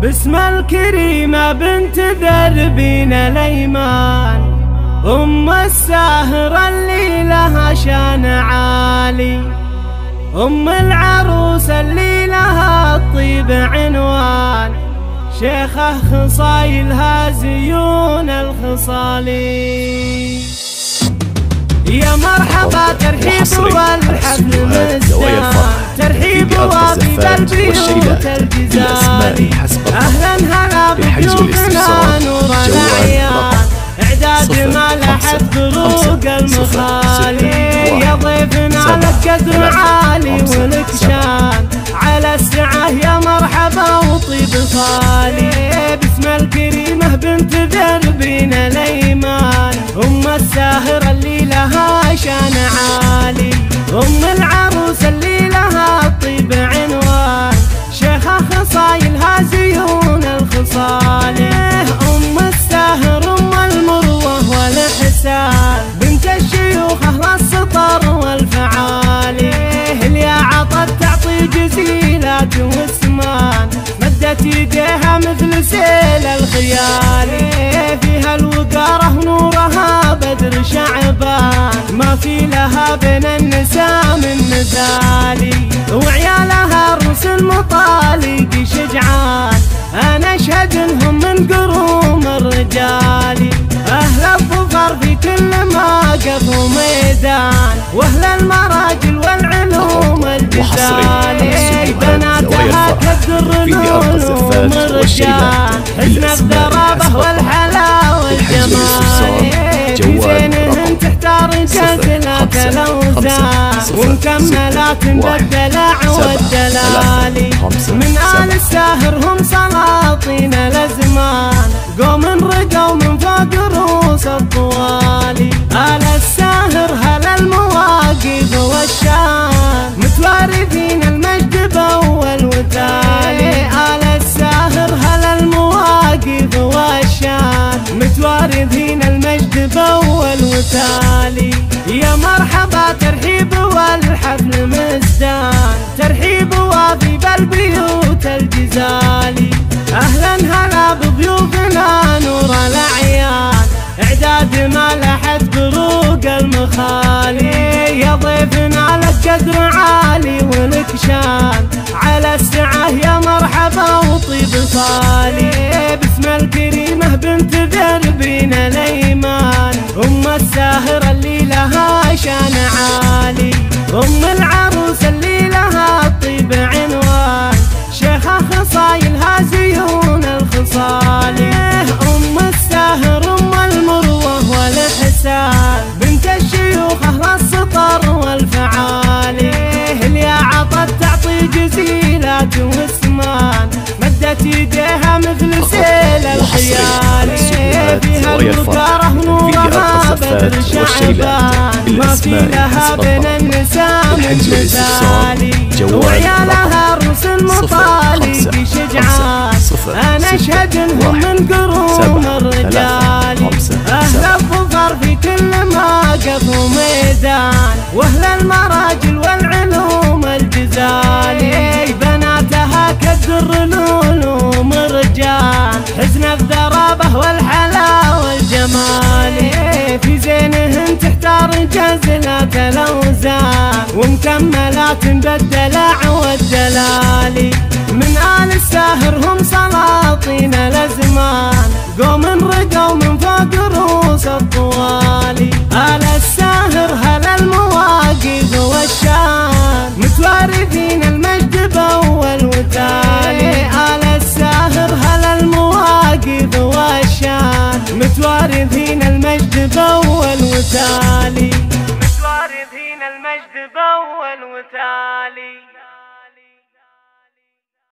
باسم الكريمة بنت دربين الأيمان، أم الساهرة اللي لها شان عالي، أم العروس اللي لها الطيب عنوان، شيخة خصايلها زيون الخصالي. يا مرحبا ترحيب والحفل مزدان، ترحيب وفي بالبيوت الجزالي، أهلا هلا بضيوفنا نور الأعيان، إعداد ما لحد بروق المخالي، يا ضيفنا لك قدر عالي ولك شان، على السعة يا مرحبا وطيب خالي، باسم الكريمة بنت دربين الأيمان، أم الساهرة اللي لها شان عالي، أم العروس اللي لها الطيب عنوان، شيخة خصايلها زيون الخصالي، أم الساهر أم المروة والإحسان، بنت الشيوخ أهل السطر والفعالي، اللي عطت تعطي جزيلات واسمان، مدت يديها مثل سيل الخيالي، فيها الوقاره ونورها بدر شعبان، ما في لها بين النساء من مثالي، وعيالها الرس المطالق شجعان، انا اشهد انهم من قروم الرجالي، اهل الظفر في كل موقف وميدان، واهل المراجل والعلوم الجزالي، بناتها كالدر العلوم الرجال، حسن الذرابه والحلا والجمال، في زينهن تحتار جزلات الاوزان، ومكملات بالدلع والدلالي، من آل الساهر هم سلاطين الازمان، قوم رقوا من فوق رؤوس الطوالي، آل الساهر هلا المواقف والشان، متوارثين المجد بأول وتالي، آل الساهر هلا المواقف والشان، متوارثين المجد بأول وتالي، يا مرحبا ترحيب والحفل مزدان، ترحيب وافي بالبيوت الجزالي، أهلا هلا بضيوفنا نور الأعيان، إعداد ما لحد بروق المخالي، يا ضيفنا لك قدر عالي ولك شان، على السعة يا مرحبا وطيب خالي، باسم الكريمة بنت دربين الأيمان، أم الساهرة اللي لها شان عالي، أم العروس اللي لها الطيب عنوان، شيخة خصايلها زيون الخصالي، أم الساهر أم المروة والإحسان، بنت الشيوخ أهل السطر والفعالي، اللي عطت تعطي جزيلات واسمان، مدت يديها مثل سيل الخيالي، فيها الوقاره ونورها بدر شعبان، ما في لها بين النساء من مثالي، وعيالها الرس المطالق شجعان، انا اشهد انهم من قروم الرجالي، اهل الظفر في كل موقف وميدان، واهل المراجل والعلوم الجزالي، بناتها كالدر العلوم الرجال، حسن الذرابه والحلا والجمال، في زينهن تحتار جزلات الاوزان، ومكملات بالدلع والدلالي، من آل الساهر هم سلاطين الازمان، قوم رقوا من فوق رؤوس الطوالي، آل الساهر هلا المواقف والشان، متوارثين المجد بأول وتالي، آل الساهر هلا المواقف والشان، متوارثين المجد بأول وتالي، متوارثين المجد بأول وتالي.